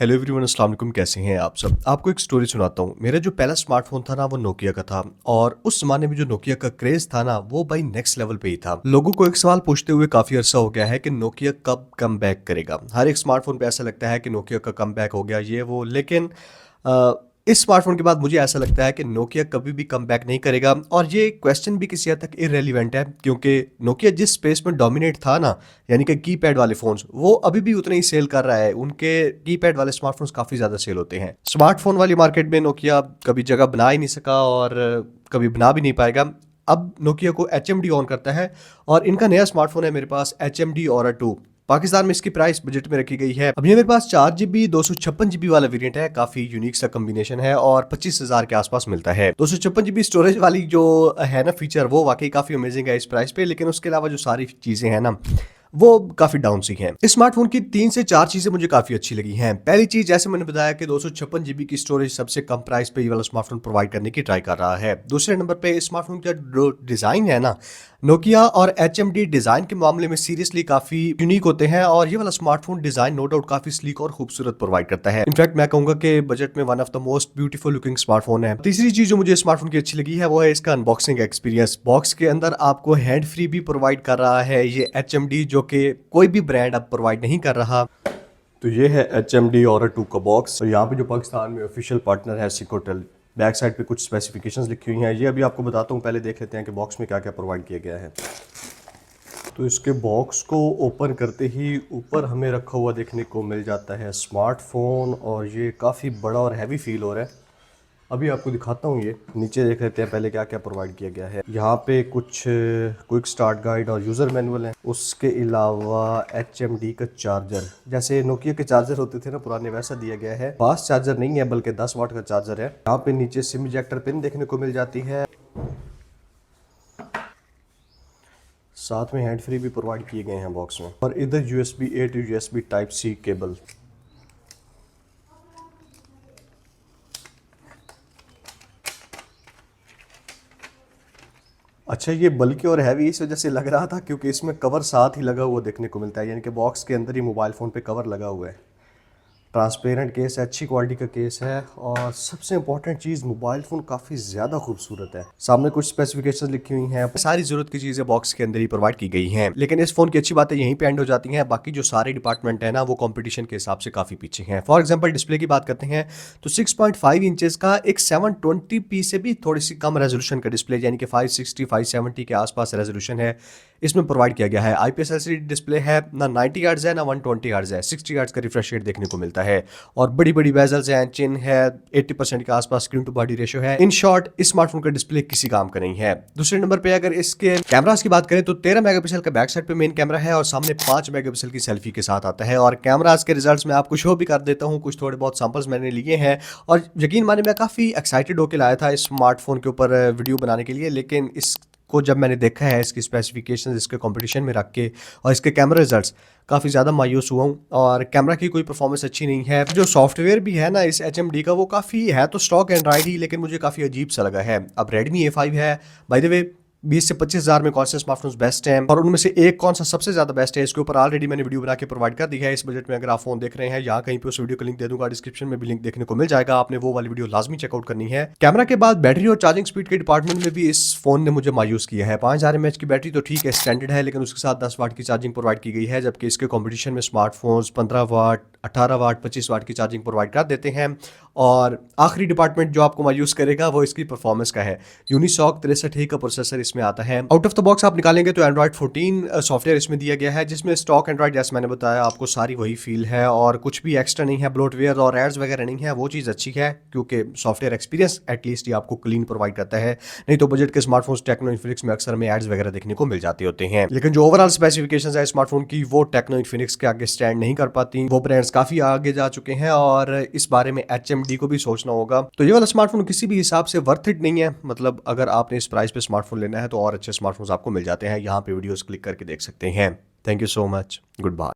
Hello everyone, अस्सलाम वालेकुम। कैसे हैं आप सब। आपको एक स्टोरी सुनाता हूँ। मेरा जो पहला स्मार्टफोन था ना, वो नोकिया का था। और उस जमाने में जो नोकिया का क्रेज था ना, वो भाई नेक्स्ट लेवल पे ही था। लोगों को एक सवाल पूछते हुए काफी अरसा हो गया है कि नोकिया कब कम बैक करेगा। हर एक स्मार्टफोन पे ऐसा लगता है कि नोकिया का कम बैक हो गया ये वो, लेकिन इस स्मार्टफोन के बाद मुझे ऐसा लगता है कि नोकिया कभी भी कम बैक नहीं करेगा। और ये क्वेश्चन भी किसी हद तक इररेलीवेंट है, क्योंकि नोकिया जिस स्पेस में डोमिनेट था ना, यानी कि कीपैड वाले फोन्स, वो अभी भी उतने ही सेल कर रहा है। उनके कीपैड वाले स्मार्टफोन्स काफी ज्यादा सेल होते हैं। स्मार्टफोन वाली मार्केट में नोकिया कभी जगह बना ही नहीं सका और कभी बना भी नहीं पाएगा। अब नोकिया को HMD ऑन करता है और इनका नया स्मार्टफोन है मेरे पास, HMD Aura 2। पाकिस्तान में इसकी प्राइस बजट में रखी गई है। अब ये मेरे पास 4 GB 256 GB वाला वेरिएंट है। काफी यूनिक सा कॉम्बिनेशन है और 25,000 के आसपास मिलता है। 256 GB स्टोरेज वाली जो है ना फीचर, वो वाकई काफी अमेजिंग है इस प्राइस पे। लेकिन उसके अलावा जो सारी चीजें हैं ना, वो काफी डाउन सी हैं। इस स्मार्टफोन की 3 से 4 चीजें मुझे काफी अच्छी लगी हैं। पहली चीज, जैसे मैंने बताया कि 256 GB की स्टोरेज सबसे कम प्राइस पे ये वाला स्मार्टफोन प्रोवाइड करने की ट्राई कर रहा है। दूसरे नंबर पे इस स्मार्टफोन का जो डिजाइन है ना, नोकिया और HMD डिजाइन के मामले में सीरियसली काफी यूनिक होते हैं। और ये वाला स्मार्टफोन डिजाइन नो डाउट काफी स्लीक और खूबसूरत प्रोवाइड करता है। इनफैक्ट मैं कहूंगा कि बजट में one of the most beautiful looking smartphone है। तीसरी चीज जो मुझे स्मार्टफोन की अच्छी लगी है, वो है इसका अनबॉक्सिंग एक्सपीरियंस। बॉक्स के अंदर आपको हैंड फ्री भी प्रोवाइड कर रहा है ये HMD, जो कि कोई भी ब्रांड अब प्रोवाइड नहीं कर रहा। तो ये है HMD Aura 2 का बॉक्स। तो यहाँ पे जो पाकिस्तान में ऑफिशियल पार्टनर है सिकोटेल, बैक साइड पे कुछ स्पेसिफिकेशंस लिखी हुई हैं। ये अभी आपको बताता हूँ। पहले देख लेते हैं कि बॉक्स में क्या क्या प्रोवाइड किया गया है। तो इसके बॉक्स को ओपन करते ही ऊपर हमें रखा हुआ देखने को मिल जाता है स्मार्टफोन, और ये काफ़ी बड़ा और हैवी फील हो रहा है। अभी आपको दिखाता हूँ। ये नीचे देख लेते हैं पहले क्या क्या प्रोवाइड किया गया है। यहाँ पे कुछ क्विक स्टार्ट गाइड और यूज़र मैनुअल है। उसके अलावा HMD का चार्जर, जैसे नोकिया के चार्जर होते थे ना पुराने, वैसा दिया गया है। फास्ट चार्जर नहीं है बल्कि 10 वाट का चार्जर है। यहाँ पे नीचे सिम इजेक्टर पिन देखने को मिल जाती है। साथ में हैंड फ्री भी प्रोवाइड किए गए हैं बॉक्स में। और इधर USB-A to USB Type-C cable. अच्छा, ये बल्कि और हैवी इस वजह से लग रहा था क्योंकि इसमें कवर साथ ही लगा हुआ देखने को मिलता है, यानी कि बॉक्स के अंदर ही मोबाइल फ़ोन पे कवर लगा हुआ है। ट्रांसपेरेंट केस है, अच्छी क्वालिटी का केस है। और सबसे इंपॉर्टेंट चीज़, मोबाइल फ़ोन काफ़ी ज़्यादा खूबसूरत है। सामने कुछ स्पेसिफिकेशंस लिखी हुई हैं। सारी ज़रूरत की चीज़ें बॉक्स के अंदर ही प्रोवाइड की गई हैं। लेकिन इस फ़ोन की अच्छी बातें यहीं पे एंड हो जाती हैं। बाकी जो सारे डिपार्टमेंट है ना, वो कंपटीशन के हिसाब से काफ़ी पीछे हैं। फॉर एग्जाम्पल डिस्प्ले की बात करते हैं तो 6.5 इंचेस का एक 720p से भी थोड़ी सी कम रेजोल्यूशन का डिस्प्ले, यानी कि 560 570 के आसपास रेजोल्यूशन है, इसमें प्रोवाइड किया गया है। IPS LCD डिस्प्ले है, ना 90 हर्ट्ज है ना 120 हर्ट्ज है। 60 हर्ट्ज का रिफ्रेश रेट देखने को मिलता है। और बड़ी बड़ी बेजल्स हैं, चिन है, 80% के आसपास स्क्रीन टू बॉडी रेशियो है। इन शॉर्ट, इस स्मार्टफोन का डिस्प्ले किसी काम का नहीं है। दूसरे नंबर पे अगर इसके कैमरास की बात करें तो 13 मेगापिक्सल का बैक साइड पे मेन कैमरा है और सामने 5 मेगापिक्सल की सेल्फी के साथ आता है। और कैमरास के रिजल्ट्स मैं आपको शो भी कर देता हूँ। कुछ थोड़े बहुत सैंपल्स मैंने लिए हैं और यकीन माने मैं काफ़ी एक्साइटेड होकर लाया था इस स्मार्टफोन के ऊपर वीडियो बनाने के लिए। लेकिन इसको जब मैंने देखा है, इसकी स्पेसिफिकेशंस इसके कंपटीशन में रख के और इसके कैमरा रिजल्ट्स, काफ़ी ज़्यादा मायूस हुआ हूँ। और कैमरा की कोई परफॉर्मेंस अच्छी नहीं है। जो सॉफ्टवेयर भी है ना इस HMD का, वो काफ़ी है तो स्टॉक एंड्रॉइड ही, लेकिन मुझे काफ़ी अजीब सा लगा है। अब Redmi A5 है, बाय द वे 20 से 25 हज़ार में कौन से स्मार्टफोन्स बेस्ट हैं और उनमें से एक कौन सा सबसे ज़्यादा बेस्ट है, इसके ऊपर ऑलरेडी मैंने वीडियो बना के प्रोवाइड कर दी है। इस बजट में अगर आप फोन देख रहे हैं, यहाँ कहीं पे उस वीडियो का लिंक दे दूंगा, डिस्क्रिप्शन में भी लिंक देखने को मिल जाएगा। आपने वो वाली वीडियो लाजमी चेकआउट करनी है। कैमरा के बाद बैटरी और चार्जिंग स्पीड के डिपार्टमेंट में भी इस फोन ने मुझे मायूस किया है। 5000 mAh की बैटरी तो ठीक है, स्टैंडर्ड है, लेकिन उसके साथ 10 वाट की चार्जिंग प्रोवाइड की गई है। जबकि इसके कॉम्पिटिशन में स्मार्टफोन्स 15 वाट, 18 वाट, 25 वाट की चार्जिंग प्रोवाइड कर देते हैं। और आखिरी डिपार्टमेंट जो आपको मायूस करेगा वो इसकी परफॉर्मेंस का है। यूनिसॉक 63 का प्रोसेसर इसमें आता है। आउट ऑफ द बॉक्स आप निकालेंगे तो एंड्रॉइड 14 सॉफ्टवेयर इसमें दिया गया है, जिसमें स्टॉक एंड्रॉइड जैसे मैंने बताया आपको सारी वही फील है और कुछ भी एक्स्ट्रा नहीं है। ब्लोटवेयर और एड्स वगैरह नहीं है, वो चीज़ अच्छी है क्योंकि सॉफ्टवेयर एक्सपीरियंस एटलीस्ट ये आपको क्लीन प्रोवाइड करता है। नहीं तो बजट के स्मार्टफोन्स टेक्नो इन्फिनिक्स में अक्सर में एड्स वगैरह देखने को मिल जाते होते हैं। लेकिन जो ओवरऑल स्पेसिफिकेशंस है स्मार्टफोन की, वो टेक्नो इन्फिनिक्स के आगे स्टैंड नहीं कर पाती। वो ब्रांड्स काफ़ी आगे जा चुके हैं और इस बारे में HMD को भी सोचना होगा। तो ये वाला स्मार्टफोन किसी भी हिसाब से वर्थ इट नहीं है। मतलब अगर आपने इस प्राइस पे स्मार्टफोन लेना है तो और अच्छे स्मार्टफोन्स आपको मिल जाते हैं। यहाँ पे वीडियोस क्लिक करके देख सकते हैं। Thank you so much, good bye.